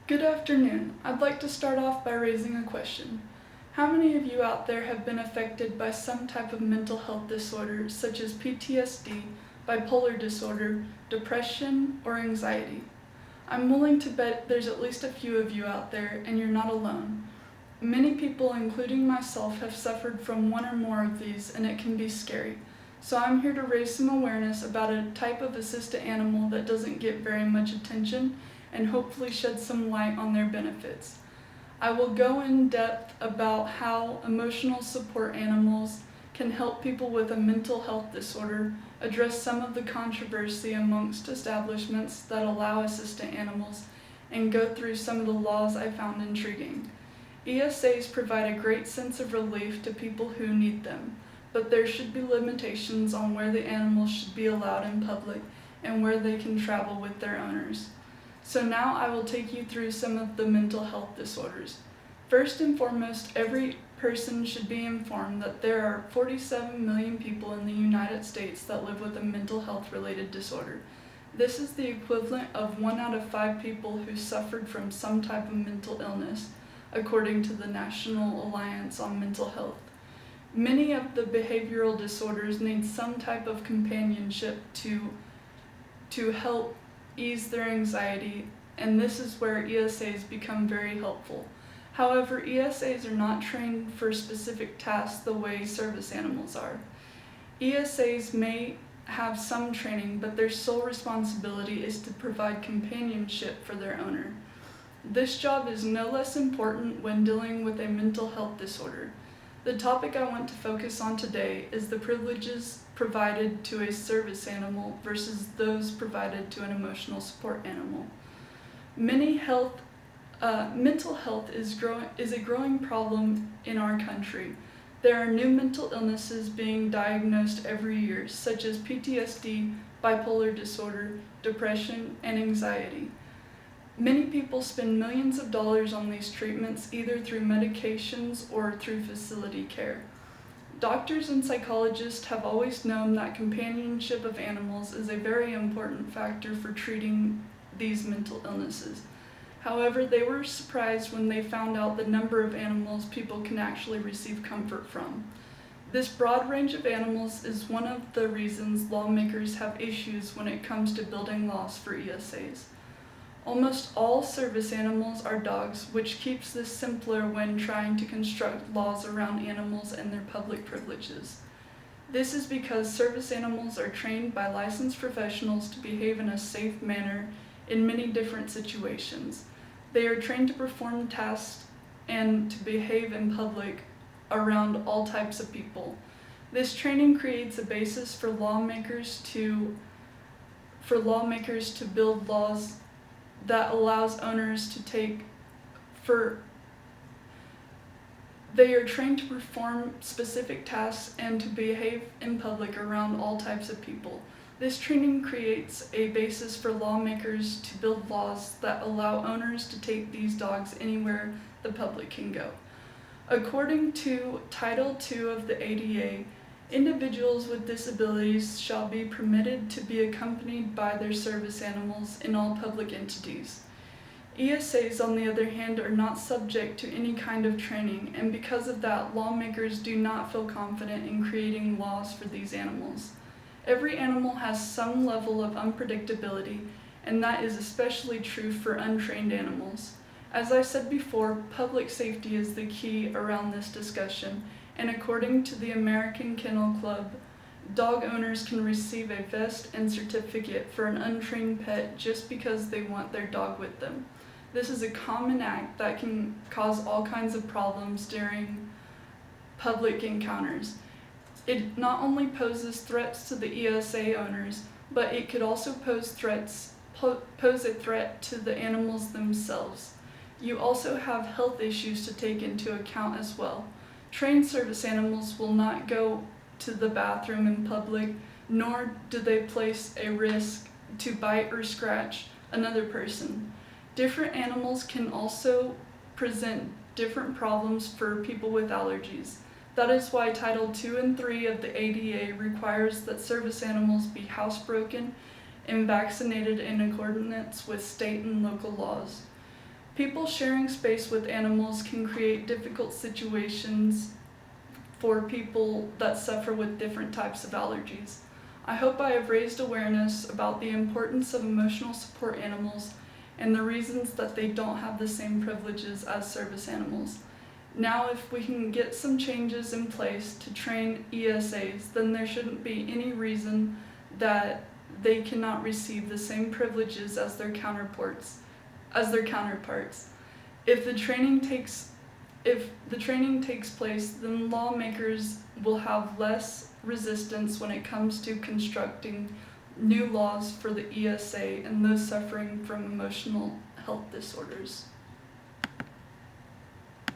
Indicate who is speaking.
Speaker 1: Good afternoon. I'd like to start off by raising a question. How many of you out there have been affected by some type of mental health disorder, such as PTSD, bipolar disorder, depression, or anxiety? I'm willing to bet there's at least a few of you out there, and you're not alone. Many people, including myself, have suffered from one or more of these, and it can be scary. So I'm here to raise some awareness about a type of assisted animal that doesn't get very much attention and hopefully shed some light on their benefits. I will go in depth about how emotional support animals can help people with a mental health disorder, address some of the controversy amongst establishments that allow assistant animals, and go through some of the laws I found intriguing. ESAs provide a great sense of relief to people who need them, but there should be limitations on where the animals should be allowed in public and where they can travel with their owners. So now I will take you through some of the mental health disorders. First and foremost, every person should be informed that there are 47 million people in the United States that live with a mental health related disorder. This is the equivalent of 1 out of 5 people who suffered from some type of mental illness, according to the National Alliance on Mental Health. Many of the behavioral disorders need some type of companionship to help ease their anxiety, and this is where ESAs become very helpful. However, ESAs are not trained for specific tasks the way service animals are. ESAs may have some training, but their sole responsibility is to provide companionship for their owner. This job is no less important when dealing with a mental health disorder. The topic I want to focus on today is the privileges provided to a service animal versus those provided to an emotional support animal. Mental health is a growing problem in our country. There are new mental illnesses being diagnosed every year, such as PTSD, bipolar disorder, depression, and anxiety. Many people spend millions of dollars on these treatments, either through medications or through facility care. Doctors and psychologists have always known that companionship of animals is a very important factor for treating these mental illnesses. However, they were surprised when they found out the number of animals people can actually receive comfort from. This broad range of animals is one of the reasons lawmakers have issues when it comes to building laws for ESAs. Almost all service animals are dogs, which keeps this simpler when trying to construct laws around animals and their public privileges. This is because service animals are trained by licensed professionals to behave in a safe manner in many different situations. They are trained to perform tasks and to behave in public around all types of people. This training creates a basis for lawmakers to build laws that allows owners to they are trained to perform specific tasks and to behave in public around all types of people. This training creates a basis for lawmakers to build laws that allow owners to take these dogs anywhere the public can go. According to Title II of the ADA, individuals with disabilities shall be permitted to be accompanied by their service animals in all public entities. ESAs, on the other hand, are not subject to any kind of training, and because of that, lawmakers do not feel confident in creating laws for these animals. Every animal has some level of unpredictability, and that is especially true for untrained animals. As I said before, public safety is the key around this discussion, and according to the American Kennel Club, dog owners can receive a vest and certificate for an untrained pet just because they want their dog with them. This is a common act that can cause all kinds of problems during public encounters. It not only poses threats to the ESA owners, but it could also pose a threat to the animals themselves. You also have health issues to take into account as well. Trained service animals will not go to the bathroom in public, nor do they place a risk to bite or scratch another person. Different animals can also present different problems for people with allergies. That is why Title II and III of the ADA requires that service animals be housebroken and vaccinated in accordance with state and local laws. People sharing space with animals can create difficult situations for people that suffer with different types of allergies. I hope I have raised awareness about the importance of emotional support animals and the reasons that they don't have the same privileges as service animals. Now, if we can get some changes in place to train ESAs, then there shouldn't be any reason that they cannot receive the same privileges as their counterparts. If the training takes place, then lawmakers will have less resistance when it comes to constructing new laws for the ESA and those suffering from emotional health disorders.